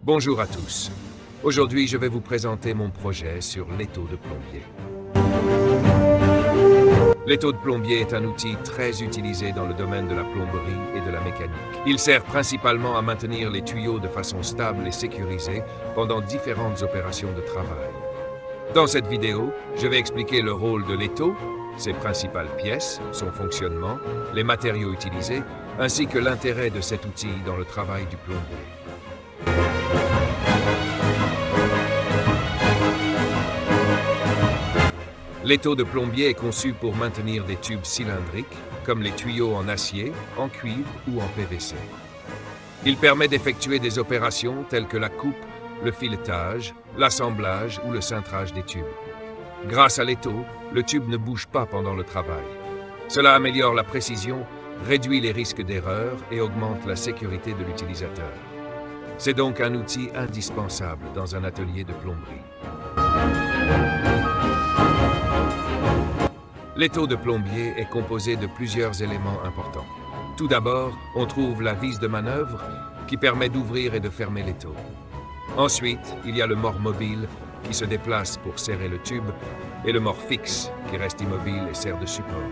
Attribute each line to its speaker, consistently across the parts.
Speaker 1: Bonjour à tous. Aujourd'hui, je vais vous présenter mon projet sur l'étau de plombier. L'étau de plombier est un outil très utilisé dans le domaine de la plomberie et de la mécanique. Il sert principalement à maintenir les tuyaux de façon stable et sécurisée pendant différentes opérations de travail. Dans cette vidéo, je vais expliquer le rôle de l'étau, ses principales pièces, son fonctionnement, les matériaux utilisés, ainsi que l'intérêt de cet outil dans le travail du plombier. L'étau de plombier est conçu pour maintenir des tubes cylindriques, comme les tuyaux en acier, en cuivre ou en PVC. Il permet d'effectuer des opérations telles que la coupe, le filetage, l'assemblage ou le cintrage des tubes. Grâce à l'étau, le tube ne bouge pas pendant le travail. Cela améliore la précision, réduit les risques d'erreur et augmente la sécurité de l'utilisateur. C'est donc un outil indispensable dans un atelier de plomberie. L'étau de plombier est composé de plusieurs éléments importants. Tout d'abord, on trouve la vis de manœuvre qui permet d'ouvrir et de fermer l'étau. Ensuite, il y a le mort mobile qui se déplace pour serrer le tube et le mort fixe qui reste immobile et sert de support.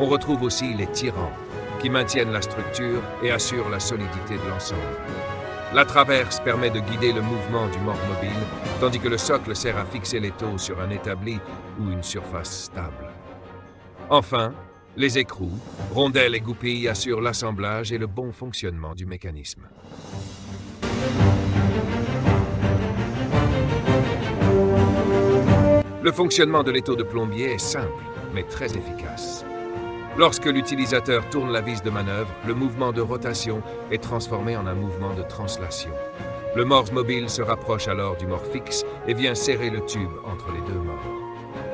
Speaker 1: On retrouve aussi les tirants qui maintiennent la structure et assurent la solidité de l'ensemble. La traverse permet de guider le mouvement du mort mobile, tandis que le socle sert à fixer l'étau sur un établi ou une surface stable. Enfin, les écrous, rondelles et goupilles assurent l'assemblage et le bon fonctionnement du mécanisme. Le fonctionnement de l'étau de plombier est simple, mais très efficace. Lorsque l'utilisateur tourne la vis de manœuvre, le mouvement de rotation est transformé en un mouvement de translation. Le mort mobile se rapproche alors du mort fixe et vient serrer le tube entre les deux morts.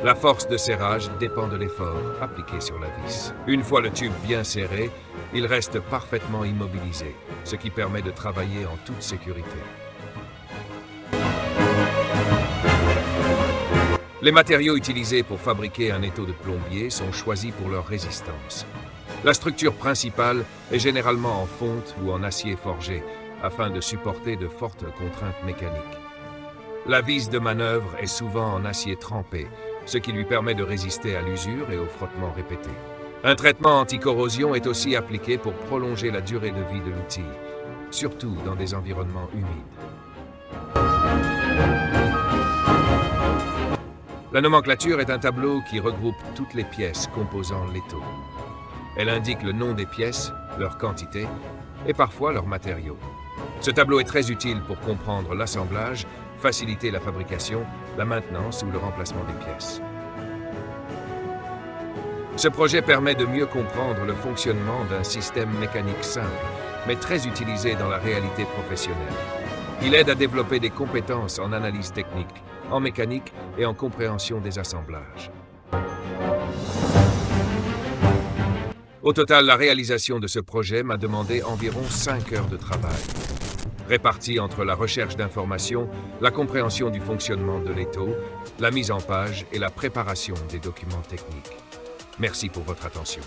Speaker 1: La force de serrage dépend de l'effort appliqué sur la vis. Une fois le tube bien serré, il reste parfaitement immobilisé, ce qui permet de travailler en toute sécurité. Les matériaux utilisés pour fabriquer un étau de plombier sont choisis pour leur résistance. La structure principale est généralement en fonte ou en acier forgé, afin de supporter de fortes contraintes mécaniques. La vis de manœuvre est souvent en acier trempé, ce qui lui permet de résister à l'usure et aux frottements répétés. Un traitement anti-corrosion est aussi appliqué pour prolonger la durée de vie de l'outil, surtout dans des environnements humides. La nomenclature est un tableau qui regroupe toutes les pièces composant l'étau. Elle indique le nom des pièces, leur quantité et parfois leurs matériaux. Ce tableau est très utile pour comprendre l'assemblage, faciliter la fabrication, la maintenance ou le remplacement des pièces. Ce projet permet de mieux comprendre le fonctionnement d'un système mécanique simple, mais très utilisé dans la réalité professionnelle. Il aide à développer des compétences en analyse technique, en mécanique et en compréhension des assemblages. Au total, la réalisation de ce projet m'a demandé environ 5 heures de travail, réparties entre la recherche d'informations, la compréhension du fonctionnement de l'étau, la mise en page et la préparation des documents techniques. Merci pour votre attention.